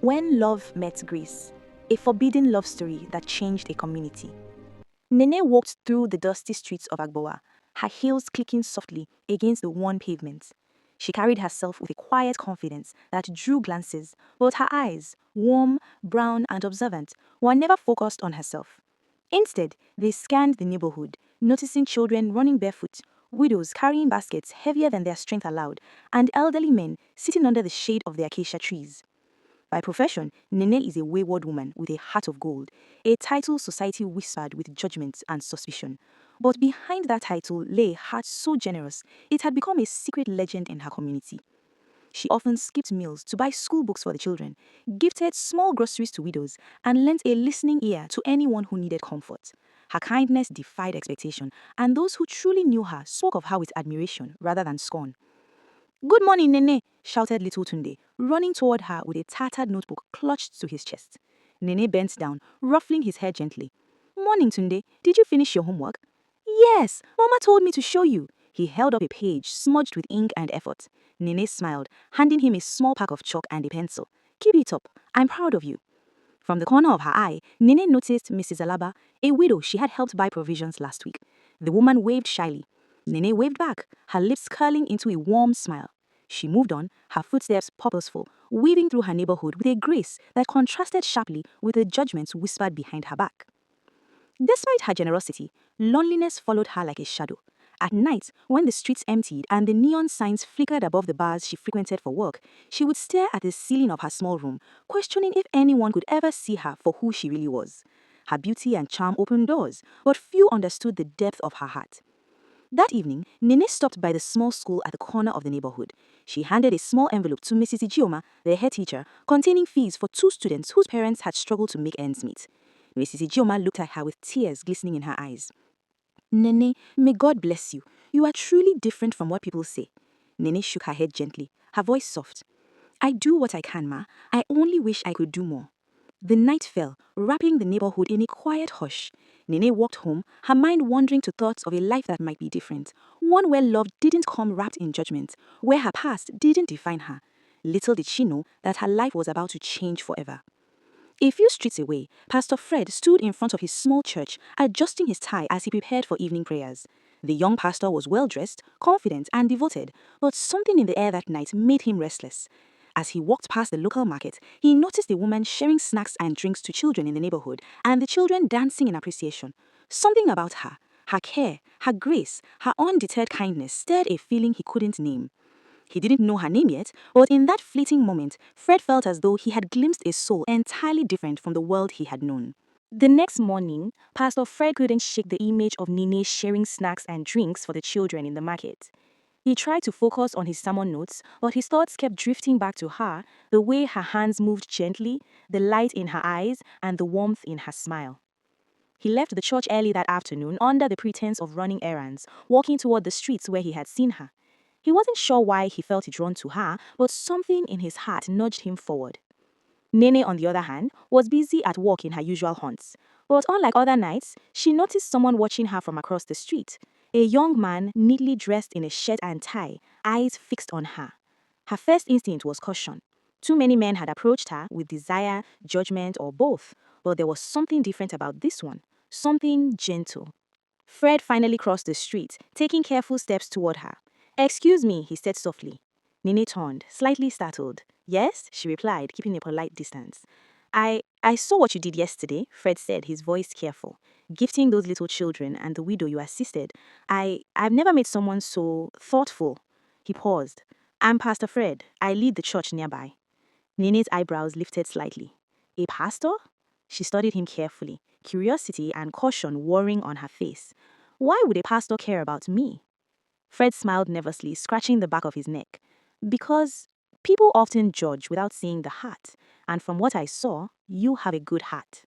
When Love Met Grace, a forbidden love story that changed a community. Nene walked through the dusty streets of Agboa, her heels clicking softly against the worn pavement. She carried herself with a quiet confidence that drew glances, but her eyes, warm, brown, and observant, were never focused on herself. Instead, they scanned the neighborhood, noticing children running barefoot, widows carrying baskets heavier than their strength allowed, and elderly men sitting under the shade of the acacia trees. By profession, Nene is a wayward woman with a heart of gold, a title society whispered with judgment and suspicion. But behind that title lay a heart so generous, it had become a secret legend in her community. She often skipped meals to buy school books for the children, gifted small groceries to widows, and lent a listening ear to anyone who needed comfort. Her kindness defied expectation, and those who truly knew her spoke of her with admiration rather than scorn. "Good morning, Nene," shouted little Tunde, running toward her with a tattered notebook clutched to his chest. Nene bent down, ruffling his hair gently. "Morning, Tunde. Did you finish your homework?" "Yes, Mama told me to show you." He held up a page smudged with ink and effort. Nene smiled, handing him a small pack of chalk and a pencil. "Keep it up. I'm proud of you." From the corner of her eye, Nene noticed Mrs. Alaba, a widow she had helped buy provisions last week. The woman waved shyly. Nene waved back, her lips curling into a warm smile. She moved on, her footsteps purposeful, weaving through her neighborhood with a grace that contrasted sharply with the judgments whispered behind her back. Despite her generosity, loneliness followed her like a shadow. At night, when the streets emptied and the neon signs flickered above the bars she frequented for work, she would stare at the ceiling of her small room, questioning if anyone could ever see her for who she really was. Her beauty and charm opened doors, but few understood the depth of her heart. That evening, Nene stopped by the small school at the corner of the neighborhood. She handed a small envelope to Mrs. Ijioma, the head teacher, containing fees for two students whose parents had struggled to make ends meet. Mrs. Ijioma looked at her with tears glistening in her eyes. "Nene, may God bless you. You are truly different from what people say." Nene shook her head gently, her voice soft. "I do what I can, Ma. I only wish I could do more." The night fell, wrapping the neighborhood in a quiet hush. Nene walked home, her mind wandering to thoughts of a life that might be different, one where love didn't come wrapped in judgment, where her past didn't define her. Little did she know that her life was about to change forever. A few streets away, Pastor Fred stood in front of his small church, adjusting his tie as he prepared for evening prayers. The young pastor was well dressed, confident, and devoted, but something in the air that night made him restless. As he walked past the local market, he noticed a woman sharing snacks and drinks to children in the neighborhood, and the children dancing in appreciation. Something about her care, her grace, her undeterred kindness stirred a feeling he couldn't name. He didn't know her name yet, but in that fleeting moment, Fred felt as though he had glimpsed a soul entirely different from the world he had known. The next morning, Pastor Fred couldn't shake the image of Nene sharing snacks and drinks for the children in the market. He tried to focus on his sermon notes, but his thoughts kept drifting back to her, the way her hands moved gently, the light in her eyes, and the warmth in her smile. He left the church early that afternoon under the pretense of running errands, walking toward the streets where he had seen her. He wasn't sure why he felt drawn to her, but something in his heart nudged him forward. Nene, on the other hand, was busy at work in her usual haunts. But unlike other nights, she noticed someone watching her from across the street. A young man, neatly dressed in a shirt and tie, eyes fixed on her. Her first instinct was caution. Too many men had approached her with desire, judgment, or both, but there was something different about this one, something gentle. Fred finally crossed the street, taking careful steps toward her. "Excuse me," he said softly. Nene turned, slightly startled. "Yes," she replied, keeping a polite distance. I saw what you did yesterday," Fred said, his voice careful. "Gifting those little children and the widow you assisted. I've never met someone so thoughtful." He paused. "I'm Pastor Fred. I lead the church nearby." Nene's eyebrows lifted slightly. "A pastor?" She studied him carefully, curiosity and caution warring on her face. "Why would a pastor care about me?" Fred smiled nervously, scratching the back of his neck. "Because people often judge without seeing the heart, and from what I saw, you have a good heart."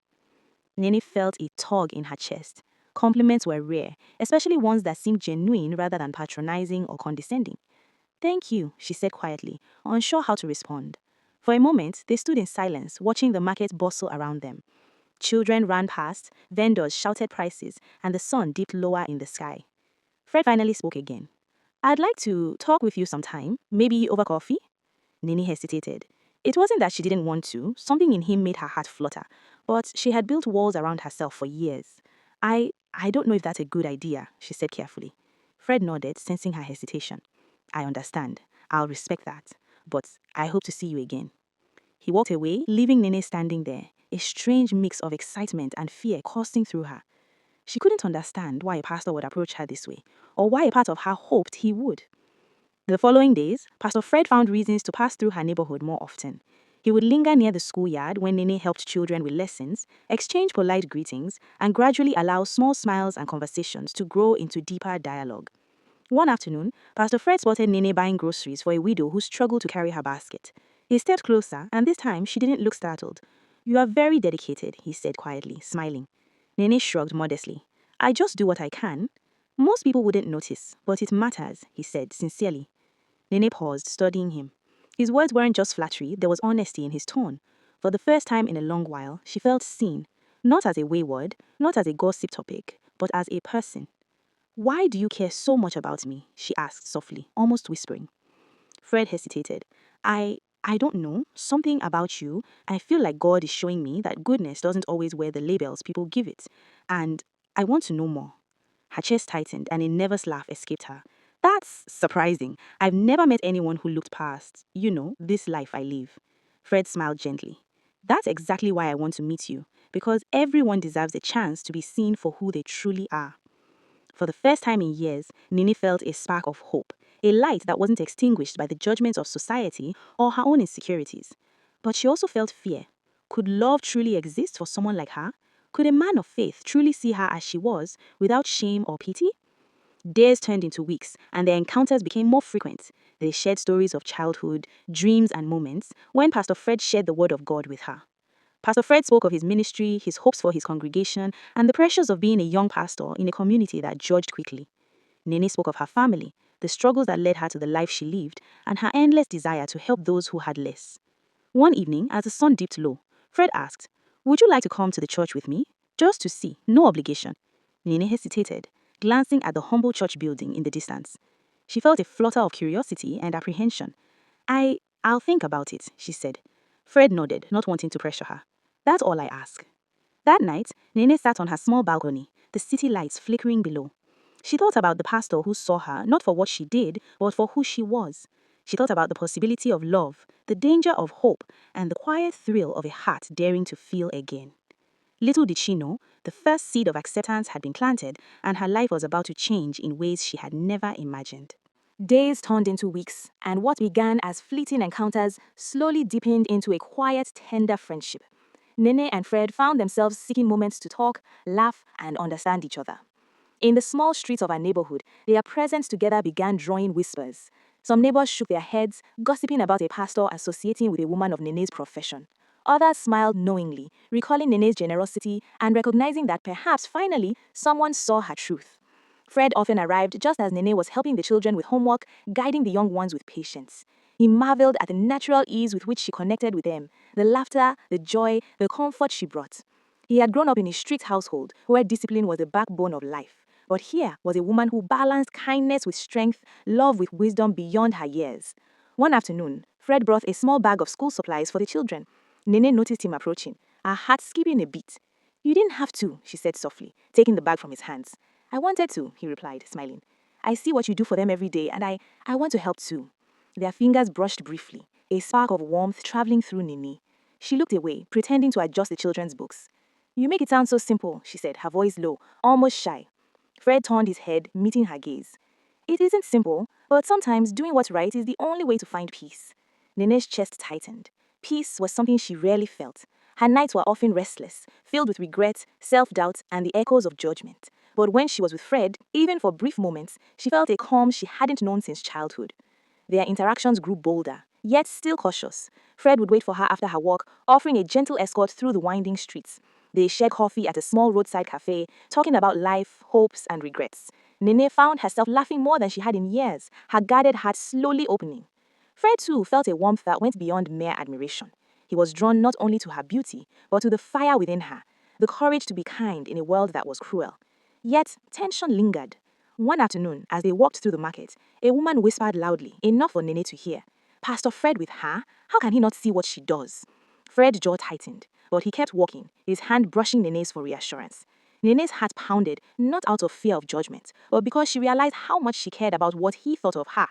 Nene felt a tug in her chest. Compliments were rare, especially ones that seemed genuine rather than patronizing or condescending. "Thank you," she said quietly, unsure how to respond. For a moment, they stood in silence, watching the market bustle around them. Children ran past, vendors shouted prices, and the sun dipped lower in the sky. Fred finally spoke again. "I'd like to talk with you sometime, maybe over coffee?" Nini hesitated. It wasn't that she didn't want to, something in him made her heart flutter, but she had built walls around herself for years. I don't know if that's a good idea, she said carefully. Fred nodded, sensing her hesitation. I understand. I'll respect that. But I hope to see you again. He walked away, leaving Nene standing there, a strange mix of excitement and fear coursing through her. She couldn't understand why a pastor would approach her this way, or why a part of her hoped he would. The following days, Pastor Fred found reasons to pass through her neighborhood more often. He would linger near the schoolyard when Nene helped children with lessons, exchange polite greetings, and gradually allow small smiles and conversations to grow into deeper dialogue. One afternoon, Pastor Fred spotted Nene buying groceries for a widow who struggled to carry her basket. He stepped closer, and this time she didn't look startled. You are very dedicated, he said quietly, smiling. Nene shrugged modestly. I just do what I can. Most people wouldn't notice, but it matters, he said sincerely. Nene paused, studying him. His words weren't just flattery, there was honesty in his tone. For the first time in a long while, she felt seen, not as a wayward, not as a gossip topic, but as a person. Why do you care so much about me? She asked softly, almost whispering. Fred hesitated. I don't know. Something about you. I feel like God is showing me that goodness doesn't always wear the labels people give it. And I want to know more. Her chest tightened and a nervous laugh escaped her. That's surprising. I've never met anyone who looked past, this life I live. Fred smiled gently. That's exactly why I want to meet you, because everyone deserves a chance to be seen for who they truly are. For the first time in years, Nini felt a spark of hope, a light that wasn't extinguished by the judgments of society or her own insecurities. But she also felt fear. Could love truly exist for someone like her? Could a man of faith truly see her as she was, without shame or pity? Days turned into weeks, and their encounters became more frequent. They shared stories of childhood, dreams, and moments when Pastor Fred shared the word of God with her. Pastor Fred spoke of his ministry, his hopes for his congregation, and the pressures of being a young pastor in a community that judged quickly. Nene spoke of her family, the struggles that led her to the life she lived, and her endless desire to help those who had less. One evening, as the sun dipped low, Fred asked, Would you like to come to the church with me? Just to see, no obligation. Nene hesitated, glancing at the humble church building in the distance. She felt a flutter of curiosity and apprehension. I'll think about it, she said. Fred nodded, not wanting to pressure her. That's all I ask. That night, Nene sat on her small balcony, the city lights flickering below. She thought about the pastor who saw her, not for what she did, but for who she was. She thought about the possibility of love, the danger of hope, and the quiet thrill of a heart daring to feel again. Little did she know, the first seed of acceptance had been planted, and her life was about to change in ways she had never imagined. Days turned into weeks, and what began as fleeting encounters slowly deepened into a quiet, tender friendship. Nene and Fred found themselves seeking moments to talk, laugh, and understand each other. In the small streets of our neighborhood, their presence together began drawing whispers. Some neighbors shook their heads, gossiping about a pastor associating with a woman of Nene's profession. Others smiled knowingly, recalling Nene's generosity and recognizing that perhaps finally someone saw her truth. Fred often arrived just as Nene was helping the children with homework, guiding the young ones with patience. He marveled at the natural ease with which she connected with them, the laughter, the joy, the comfort she brought. He had grown up in a strict household where discipline was the backbone of life. But here was a woman who balanced kindness with strength, love with wisdom beyond her years. One afternoon, Fred brought a small bag of school supplies for the children. Nene noticed him approaching, her heart skipping a beat. You didn't have to, she said softly, taking the bag from his hands. I wanted to, he replied, smiling. I see what you do for them every day, and I want to help too. Their fingers brushed briefly, a spark of warmth traveling through Nene. She looked away, pretending to adjust the children's books. You make it sound so simple, she said, her voice low, almost shy. Fred turned his head, meeting her gaze. It isn't simple, but sometimes doing what's right is the only way to find peace. Nene's chest tightened. Peace was something she rarely felt. Her nights were often restless, filled with regret, self-doubt, and the echoes of judgment. But when she was with Fred, even for brief moments, she felt a calm she hadn't known since childhood. Their interactions grew bolder, yet still cautious. Fred would wait for her after her walk, offering a gentle escort through the winding streets. They shared coffee at a small roadside cafe, talking about life, hopes, and regrets. Nene found herself laughing more than she had in years, her guarded heart slowly opening. Fred, too, felt a warmth that went beyond mere admiration. He was drawn not only to her beauty, but to the fire within her, the courage to be kind in a world that was cruel. Yet, tension lingered. One afternoon, as they walked through the market, a woman whispered loudly, enough for Nene to hear. Pastor Fred with her? How can he not see what she does? Fred's jaw tightened, but he kept walking, his hand brushing Nene's for reassurance. Nene's heart pounded, not out of fear of judgment, but because she realized how much she cared about what he thought of her.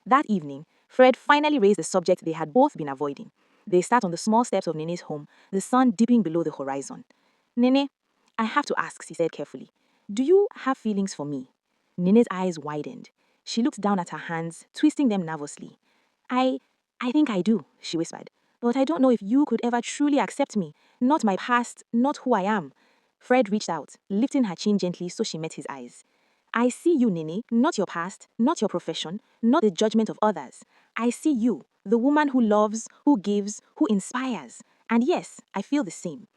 That evening, Fred finally raised the subject they had both been avoiding. They sat on the small steps of Nene's home, the sun dipping below the horizon. Nene, I have to ask, she said carefully. Do you have feelings for me? Nene's eyes widened. She looked down at her hands, twisting them nervously. I I think I do, she whispered. But I don't know if you could ever truly accept me. Not my past, not who I am. Fred reached out, lifting her chin gently so she met his eyes. I see you, Nene, not your past, not your profession, not the judgment of others. I see you, the woman who loves, who gives, who inspires. And yes, I feel the same.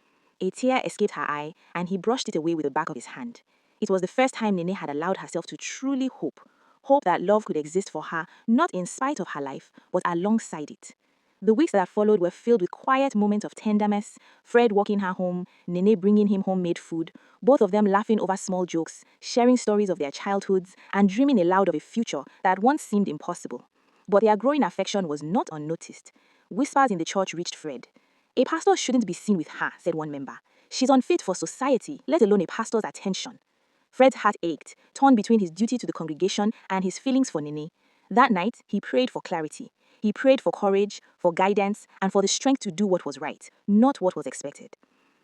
A tear escaped her eye, and he brushed it away with the back of his hand. It was the first time Nene had allowed herself to truly hope. Hope that love could exist for her, not in spite of her life, but alongside it. The weeks that followed were filled with quiet moments of tenderness, Fred walking her home, Nene bringing him homemade food, both of them laughing over small jokes, sharing stories of their childhoods, and dreaming aloud of a future that once seemed impossible. But their growing affection was not unnoticed. Whispers in the church reached Fred. A pastor shouldn't be seen with her, said one member. She's unfit for society, let alone a pastor's attention. Fred's heart ached, torn between his duty to the congregation and his feelings for Nene. That night, he prayed for clarity. He prayed for courage, for guidance, and for the strength to do what was right, not what was expected.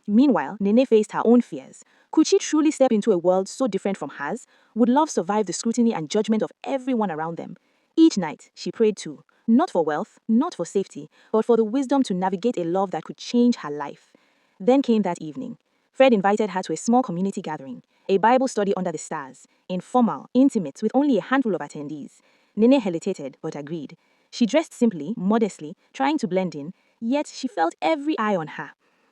Meanwhile, Nene faced her own fears. Could she truly step into a world so different from hers? Would love survive the scrutiny and judgment of everyone around them? Each night, she prayed too, not for wealth, not for safety, but for the wisdom to navigate a love that could change her life. Then came that evening. Fred invited her to a small community gathering, a Bible study under the stars, informal, intimate, with only a handful of attendees. Nene hesitated, but agreed. She dressed simply, modestly, trying to blend in, yet she felt every eye on her.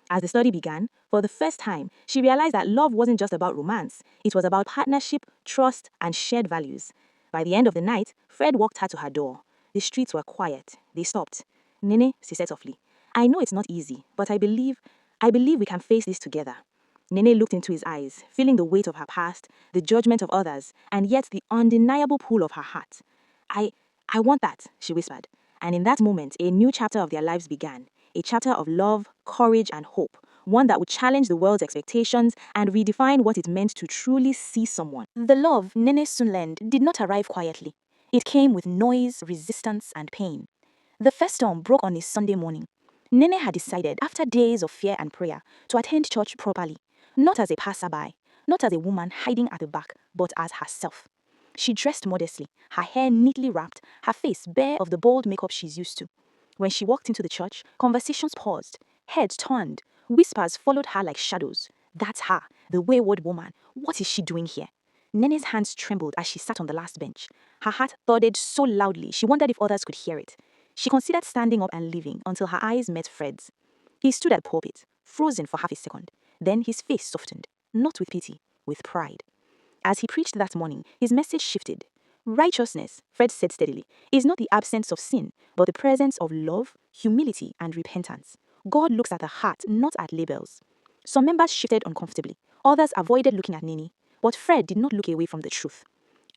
As the study began, for the first time, she realized that love wasn't just about romance. It was about partnership, trust, and shared values. By the end of the night, Fred walked her to her door. The streets were quiet. They stopped. Nene, she said softly, I know it's not easy, but I believe we can face this together. Nene looked into his eyes, feeling the weight of her past, the judgment of others, and yet the undeniable pull of her heart. I, I want that, she whispered. And in that moment, a new chapter of their lives began. A chapter of love, courage, and hope. One that would challenge the world's expectations and redefine what it meant to truly see someone. The love Nene soon learned did not arrive quietly. It came with noise, resistance, and pain. The first storm broke on a Sunday morning. Nene had decided, after days of fear and prayer, to attend church properly, not as a passerby, not as a woman hiding at the back, but as herself. She dressed modestly, her hair neatly wrapped, her face bare of the bold makeup she's used to. When she walked into the church, conversations paused, heads turned, whispers followed her like shadows. That's her, the wayward woman. What is she doing here? Nene's hands trembled as she sat on the last bench. Her heart thudded so loudly she wondered if others could hear it. She considered standing up and leaving until her eyes met Fred's. He stood at the pulpit, frozen for half a second. Then his face softened, not with pity, with pride. As he preached that morning, his message shifted. Righteousness, Fred said steadily, is not the absence of sin, but the presence of love, humility, and repentance. God looks at the heart, not at labels. Some members shifted uncomfortably. Others avoided looking at Nini. But Fred did not look away from the truth.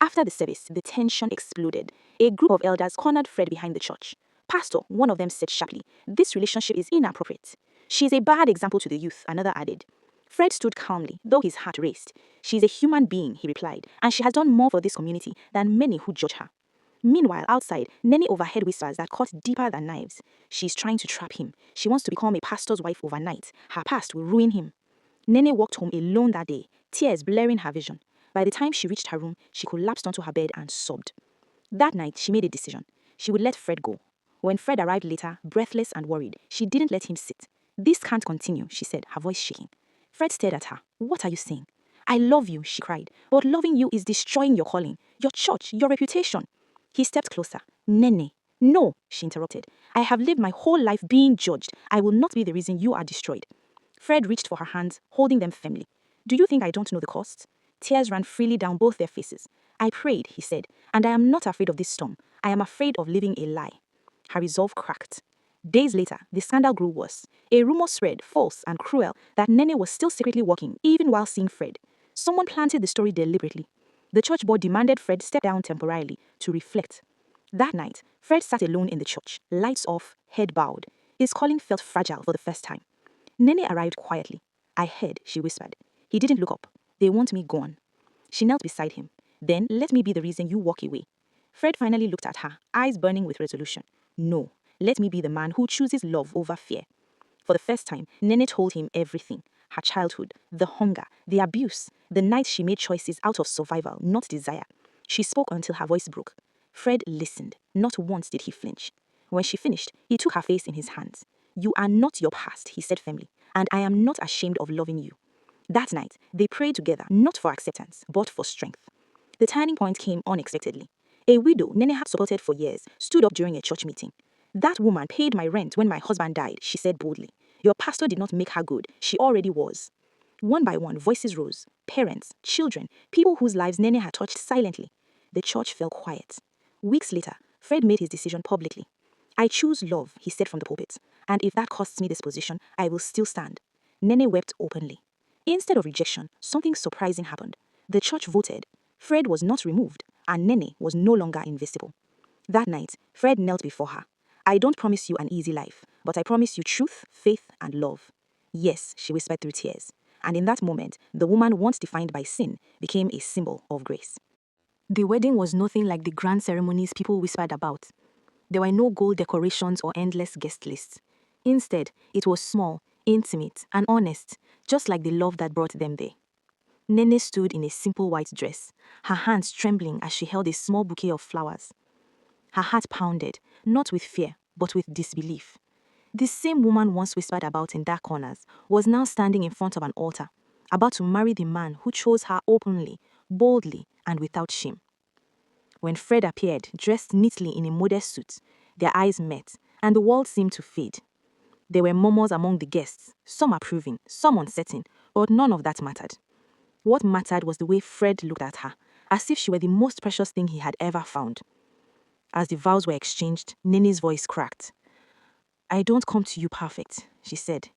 After the service, the tension exploded. A group of elders cornered Fred behind the church. Pastor, one of them said sharply, this relationship is inappropriate. She is a bad example to the youth, another added. Fred stood calmly, though his heart raced. She is a human being, he replied, and she has done more for this community than many who judge her. Meanwhile, outside, Nene overheard whispers that cut deeper than knives. She's trying to trap him. She wants to become a pastor's wife overnight. Her past will ruin him. Nene walked home alone that day, tears blurring her vision. By the time she reached her room, she collapsed onto her bed and sobbed. That night, she made a decision. She would let Fred go. When Fred arrived later, breathless and worried, she didn't let him sit. This can't continue, she said, her voice shaking. Fred stared at her. What are you saying? I love you, she cried, but loving you is destroying your calling, your church, your reputation. He stepped closer. Nene. No, she interrupted. I have lived my whole life being judged. I will not be the reason you are destroyed. Fred reached for her hands, holding them firmly. Do you think I don't know the cost? Tears ran freely down both their faces. I prayed, he said, and I am not afraid of this storm. I am afraid of living a lie. Her resolve cracked. Days later, the scandal grew worse. A rumor spread, false and cruel, that Nene was still secretly working, even while seeing Fred. Someone planted the story deliberately. The church board demanded Fred step down temporarily to reflect. That night, Fred sat alone in the church, lights off, head bowed. His calling felt fragile for the first time. Nene arrived quietly. I heard, she whispered. He didn't look up. They want me gone. She knelt beside him. Then let me be the reason you walk away. Fred finally looked at her, eyes burning with resolution. No, let me be the man who chooses love over fear. For the first time, Nene told him everything. Her childhood, the hunger, the abuse, the nights she made choices out of survival, not desire. She spoke until her voice broke. Fred listened. Not once did he flinch. When she finished, he took her face in his hands. You are not your past, he said firmly, and I am not ashamed of loving you. That night, they prayed together, not for acceptance, but for strength. The turning point came unexpectedly. A widow Nene had supported for years stood up during a church meeting. That woman paid my rent when my husband died, she said boldly. Your pastor did not make her good, she already was. One by one, voices rose. Parents, children, people whose lives Nene had touched silently. The church fell quiet. Weeks later, Fred made his decision publicly. I choose love, he said from the pulpit, and if that costs me this position, I will still stand. Nene wept openly. Instead of rejection, something surprising happened. The church voted. Fred was not removed, and Nene was no longer invisible. That night, Fred knelt before her. I don't promise you an easy life, but I promise you truth, faith, and love. Yes, she whispered through tears. And in that moment, the woman once defined by sin became a symbol of grace. The wedding was nothing like the grand ceremonies people whispered about. There were no gold decorations or endless guest lists. Instead, it was small, intimate, and honest, just like the love that brought them there. Nene stood in a simple white dress, her hands trembling as she held a small bouquet of flowers. Her heart pounded, not with fear, but with disbelief. This same woman once whispered about in dark corners was now standing in front of an altar, about to marry the man who chose her openly, boldly, and without shame. When Fred appeared, dressed neatly in a modest suit, their eyes met, and the world seemed to fade. There were murmurs among the guests, some approving, some uncertain, but none of that mattered. What mattered was the way Fred looked at her, as if she were the most precious thing he had ever found. As the vows were exchanged, Nene's voice cracked. I don't come to you perfect, she said,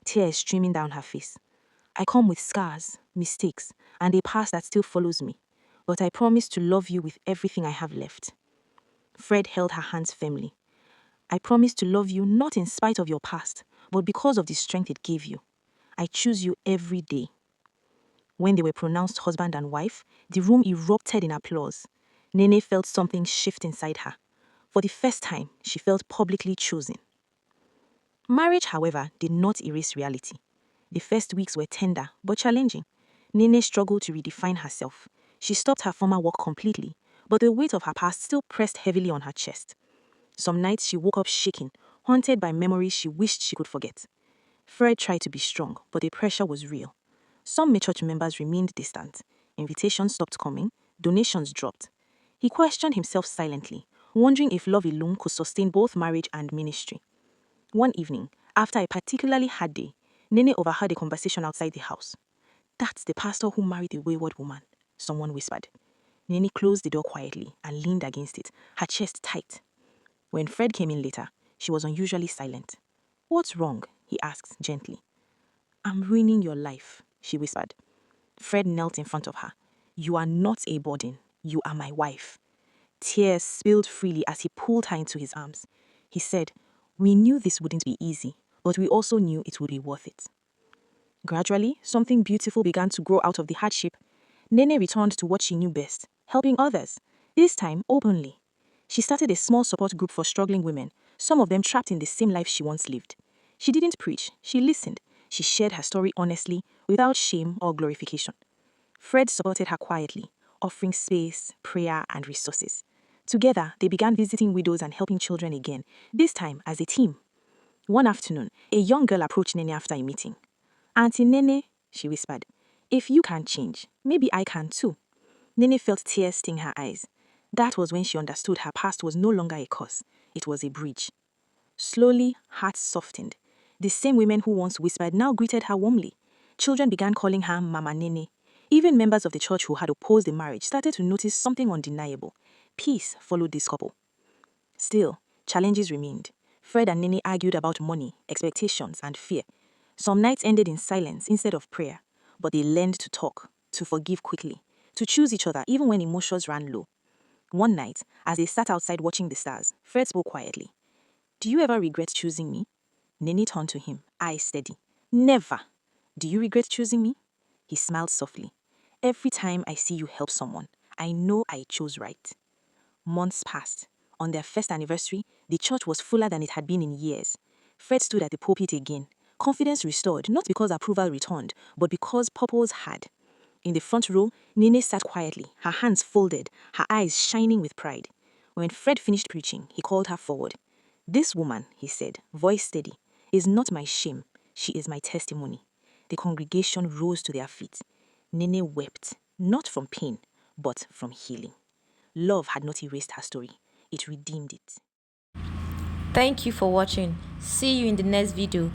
tears streaming down her face. I come with scars, mistakes, and a past that still follows me, but I promise to love you with everything I have left. Fred held her hands firmly. I promise to love you not in spite of your past, but because of the strength it gave you. I choose you every day. When they were pronounced husband and wife, the room erupted in applause. Nene felt something shift inside her. For the first time, she felt publicly chosen. Marriage, however, did not erase reality. The first weeks were tender but challenging. Nene struggled to redefine herself. She stopped her former work completely, but the weight of her past still pressed heavily on her chest. Some nights she woke up shaking, haunted by memories she wished she could forget. Fred tried to be strong, but the pressure was real. Some church members remained distant. Invitations stopped coming, donations dropped. He questioned himself silently, wondering if love alone could sustain both marriage and ministry. One evening, after a particularly hard day, Nene overheard a conversation outside the house. That's the pastor who married the wayward woman, someone whispered. Nene closed the door quietly and leaned against it, her chest tight. When Fred came in later, she was unusually silent. What's wrong? He asked gently. I'm ruining your life, she whispered. Fred knelt in front of her. You are not a burden. You are my wife. Tears spilled freely as he pulled her into his arms. He said, we knew this wouldn't be easy, but we also knew it would be worth it. Gradually, something beautiful began to grow out of the hardship. Nene returned to what she knew best, helping others, this time openly. She started a small support group for struggling women, some of them trapped in the same life she once lived. She didn't preach, she listened. She shared her story honestly, without shame or glorification. Fred supported her quietly, offering space, prayer, and resources. Together, they began visiting widows and helping children again, this time as a team. One afternoon, a young girl approached Nene after a meeting. Auntie Nene, she whispered, if you can change, maybe I can too. Nene felt tears sting her eyes. That was when she understood her past was no longer a curse, it was a bridge. Slowly, hearts softened. The same women who once whispered now greeted her warmly. Children began calling her Mama Nene. Even members of the church who had opposed the marriage started to notice something undeniable. Peace followed this couple. Still, challenges remained. Fred and Nene argued about money, expectations, and fear. Some nights ended in silence instead of prayer, but they learned to talk, to forgive quickly, to choose each other even when emotions ran low. One night, as they sat outside watching the stars, Fred spoke quietly. Do you ever regret choosing me? Nene turned to him, eyes steady. Never. Do you regret choosing me? He smiled softly. Every time I see you help someone, I know I chose right. Months passed. On their first anniversary, the church was fuller than it had been in years. Fred stood at the pulpit again, confidence restored, not because approval returned, but because purpose had. In the front row, Nene sat quietly, her hands folded, her eyes shining with pride. When Fred finished preaching, he called her forward. This woman, he said, voice steady, is not my shame. She is my testimony. The congregation rose to their feet. Nene wept, not from pain, but from healing. Love had not erased her story. It redeemed it. Thank you for watching. See you in the next video.